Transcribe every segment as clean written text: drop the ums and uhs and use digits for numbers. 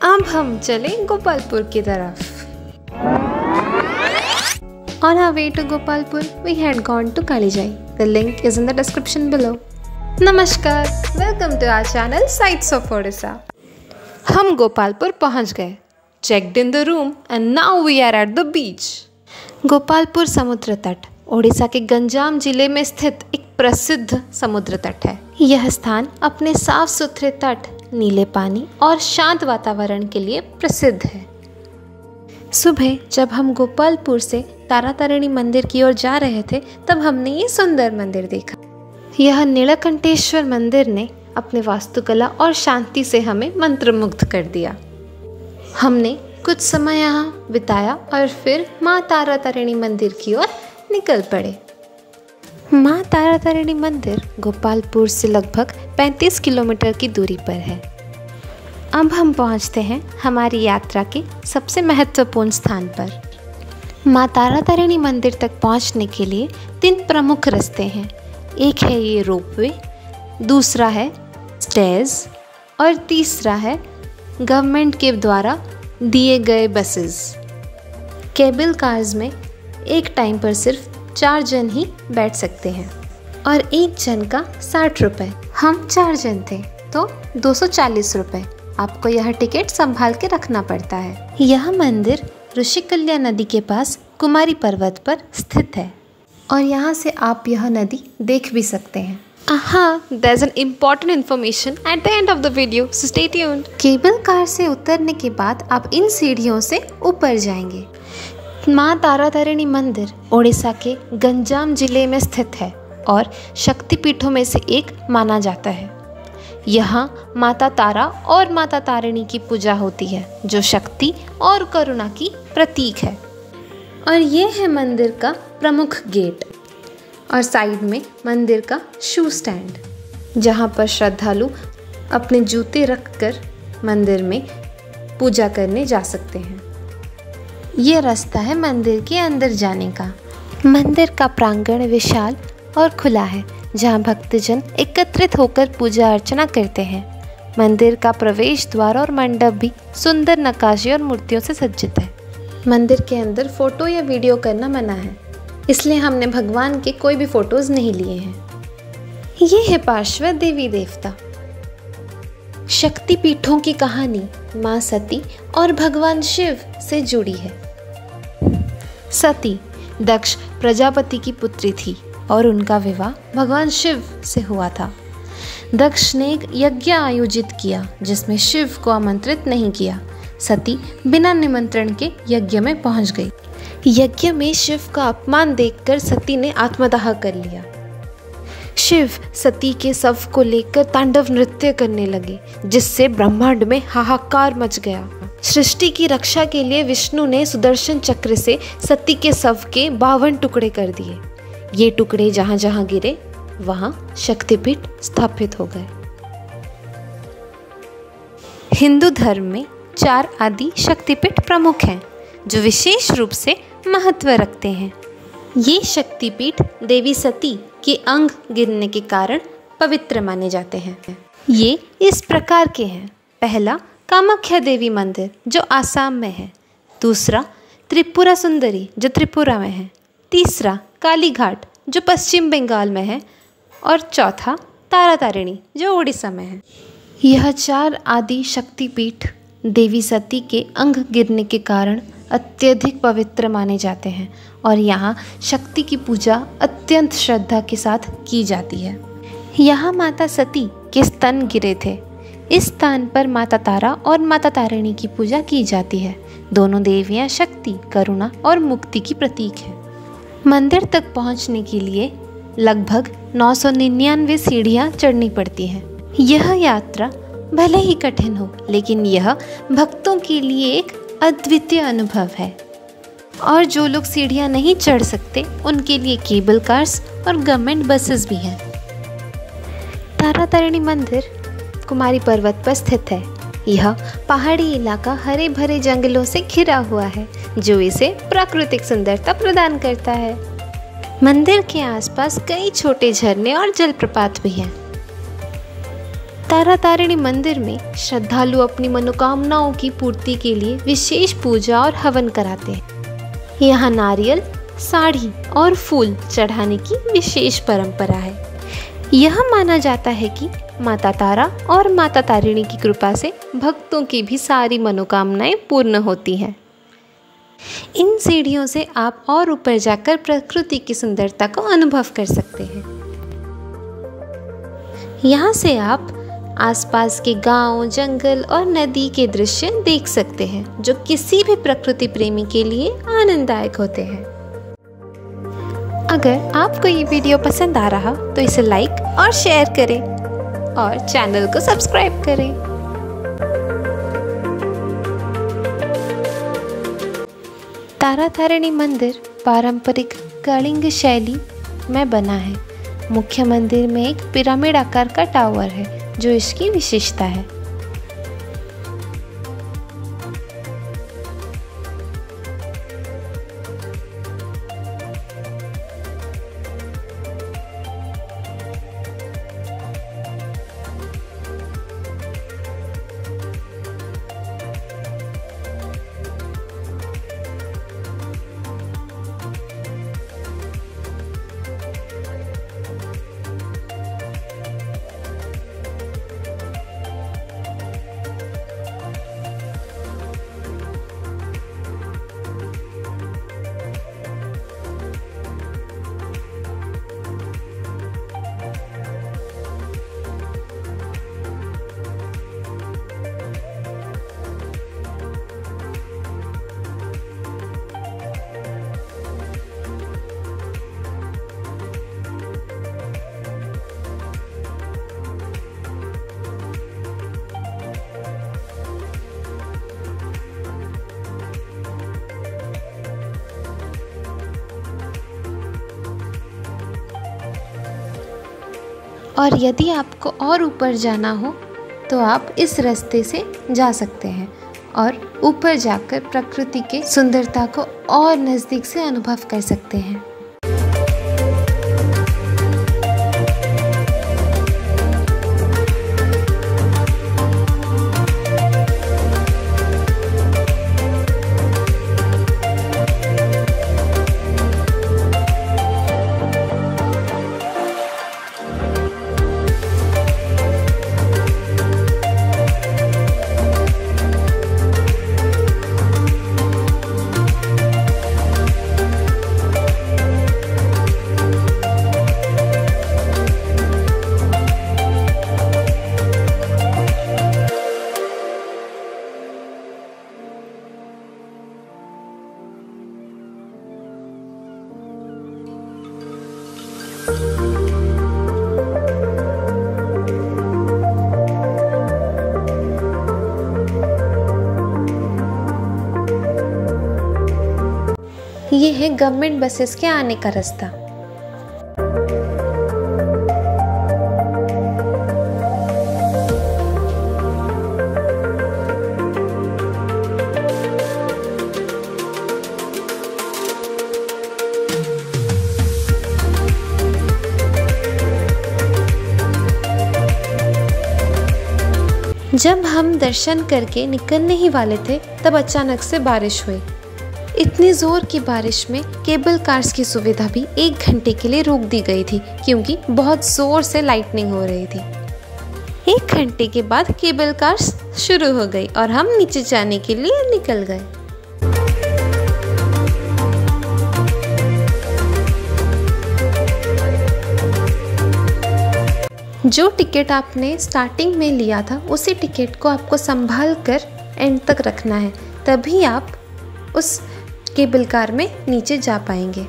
अब हम चले गोपालपुर की तरफ। On our way to Gopalpur, we had gone to Kalijai. The link is in the description below. नमस्कार, welcome to our channel Sights of Odisha. हम गोपालपुर पहुंच गए, checked in the room and now we are at the beach. Gopalpur समुद्र तट ओडिशा के गंजाम जिले में स्थित एक प्रसिद्ध समुद्र तट है। यह स्थान अपने साफ सुथरे तट, नीले पानी और शांत वातावरण के लिए प्रसिद्ध है। सुबह जब हम गोपालपुर से तारातारिणी मंदिर की ओर जा रहे थे तब हमने ये सुंदर मंदिर देखा। यह नीलकंठेश्वर मंदिर ने अपने वास्तुकला और शांति से हमें मंत्रमुग्ध कर दिया। हमने कुछ समय यहाँ बिताया और फिर माँ तारातारिणी मंदिर की ओर निकल पड़े। माँ तारातारिणी मंदिर गोपालपुर से लगभग 35 किलोमीटर की दूरी पर है। अब हम पहुँचते हैं हमारी यात्रा के सबसे महत्वपूर्ण स्थान पर। माँ तारातारिणी मंदिर तक पहुँचने के लिए 3 प्रमुख रास्ते हैं। एक है ये रोपवे, दूसरा है स्टेयर्स और तीसरा है गवर्नमेंट के द्वारा दिए गए बसेस। केबल कार्स में एक टाइम पर सिर्फ 4 जन ही बैठ सकते हैं और एक जन का 60 रुपये। हम 4 जन थे तो 240 रुपये। आपको यह टिकट संभाल के रखना पड़ता है। यह मंदिर ऋषिकल्या नदी के पास कुमारी पर्वत पर स्थित है और यहाँ से आप यह नदी देख भी सकते हैं। there's an important information at the end of the video, so stay tuned. Cable car से उतरने के बाद आप इन सीढ़ियों से ऊपर जाएंगे। माँ तारातारिणी मंदिर ओडिशा के गंजाम जिले में स्थित है और शक्तिपीठों में से एक माना जाता है। यहाँ माता तारा और माता तारिणी की पूजा होती है जो शक्ति और करुणा की प्रतीक है। और ये है मंदिर का प्रमुख गेट और साइड में मंदिर का शू स्टैंड जहाँ पर श्रद्धालु अपने जूते रखकर मंदिर में पूजा करने जा सकते हैं। ये रास्ता है मंदिर के अंदर जाने का। मंदिर का प्रांगण विशाल और खुला है जहाँ भक्तजन एकत्रित होकर पूजा अर्चना करते हैं। मंदिर का प्रवेश द्वार और मंडप भी सुंदर नक्काशी और मूर्तियों से सज्जित है। मंदिर के अंदर फोटो या वीडियो करना मना है, इसलिए हमने भगवान के कोई भी फोटोज नहीं लिए हैं। ये है पार्श्व देवी देवता। शक्तिपीठों की कहानी माँ सती और भगवान शिव से जुड़ी है। सती दक्ष प्रजापति की पुत्री थी और उनका विवाह भगवान शिव से हुआ था। दक्ष ने एक यज्ञ आयोजित किया जिसमें शिव को आमंत्रित नहीं किया। सती बिना निमंत्रण के यज्ञ में पहुंच गई। यज्ञ में शिव का अपमान देखकर सती ने आत्मदाह कर लिया। शिव सती के शव को लेकर तांडव नृत्य करने लगे जिससे ब्रह्मांड में हाहाकार मच गया। सृष्टि की रक्षा के लिए विष्णु ने सुदर्शन चक्र से सती के शव के 52 टुकड़े कर दिए। ये टुकड़े जहाँ जहाँ गिरे वहाँ शक्तिपीठ स्थापित हो गए। हिंदू धर्म में 4 आदि शक्तिपीठ प्रमुख हैं जो विशेष रूप से महत्व रखते हैं। ये शक्तिपीठ देवी सती के अंग गिरने के कारण पवित्र माने जाते हैं। ये इस प्रकार के हैं। पहला कामाख्या देवी मंदिर जो आसाम में है। दूसरा त्रिपुरा सुंदरी जो त्रिपुरा में है। तीसरा काली घाट जो पश्चिम बंगाल में है और चौथा तारातारिणी जो ओडिशा में है। यह 4 आदि शक्तिपीठ देवी सती के अंग गिरने के कारण अत्यधिक पवित्र माने जाते हैं और यहाँ शक्ति की पूजा अत्यंत श्रद्धा के साथ की जाती है। यहाँ माता सती के स्तन गिरे थे। इस स्थान पर माता तारा और माता तारिणी की पूजा की जाती है। दोनों देवियाँ शक्ति, करुणा और मुक्ति की प्रतीक है। मंदिर तक पहुँचने के लिए लगभग 999 सीढ़ियाँ चढ़नी पड़ती हैं। यह यात्रा भले ही कठिन हो लेकिन यह भक्तों के लिए एक अद्वितीय अनुभव है। और जो लोग सीढ़ियाँ नहीं चढ़ सकते उनके लिए केबल कार्स और गवर्नमेंट बसेस भी हैं। तारातारिणी मंदिर कुमारी पर्वत पर स्थित है। यह पहाड़ी इलाका हरे भरे जंगलों से घिरा हुआ है जो इसे प्राकृतिक सुंदरता प्रदान करता है। मंदिर के आसपास कई छोटे झरने और जलप्रपात भी हैं। तारा तारिणी मंदिर में श्रद्धालु अपनी मनोकामनाओं की पूर्ति के लिए विशेष पूजा और हवन कराते हैं। यहाँ नारियल, साड़ी और फूल चढ़ाने की विशेष परंपरा है। यह माना जाता है कि माता तारा और माता तारिणी की कृपा से भक्तों की भी सारी मनोकामनाएं पूर्ण होती हैं। इन सीढ़ियों से आप और ऊपर जाकर प्रकृति की सुंदरता को अनुभव कर सकते हैं। यहाँ से आप आसपास के गांव, जंगल और नदी के दृश्य देख सकते हैं, जो किसी भी प्रकृति प्रेमी के लिए आनंददायक होते हैं। अगर आपको ये वीडियो पसंद आ रहा तो इसे लाइक और शेयर करें और चैनल को सब्सक्राइब करें। तारा तारिणी मंदिर पारंपरिक कलिंग शैली में बना है। मुख्य मंदिर में एक पिरामिड आकार का टावर है, जो इसकी विशेषता है। और यदि आपको और ऊपर जाना हो तो आप इस रास्ते से जा सकते हैं और ऊपर जाकर प्रकृति के सुंदरता को और नज़दीक से अनुभव कर सकते हैं। ये है गवर्नमेंट बसेस के आने का रास्ता। जब हम दर्शन करके निकलने ही वाले थे, तब अचानक से बारिश हुई। इतनी जोर की बारिश में केबल कार्स की सुविधा भी 1 घंटे के लिए रोक दी गई थी, क्योंकि बहुत जोर से लाइटनिंग हो रही थी। 1 घंटे के बाद केबल कार्स शुरू हो गई और हम नीचे जाने के लिए निकल गए। जो टिकट आपने स्टार्टिंग में लिया था, उसी टिकट को आपको संभाल कर एंड तक रखना है, तभी आप उस केबल कार में नीचे जा पाएंगे।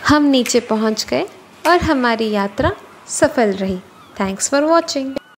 हम नीचे पहुंच गए और हमारी यात्रा सफल रही। Thanks for watching.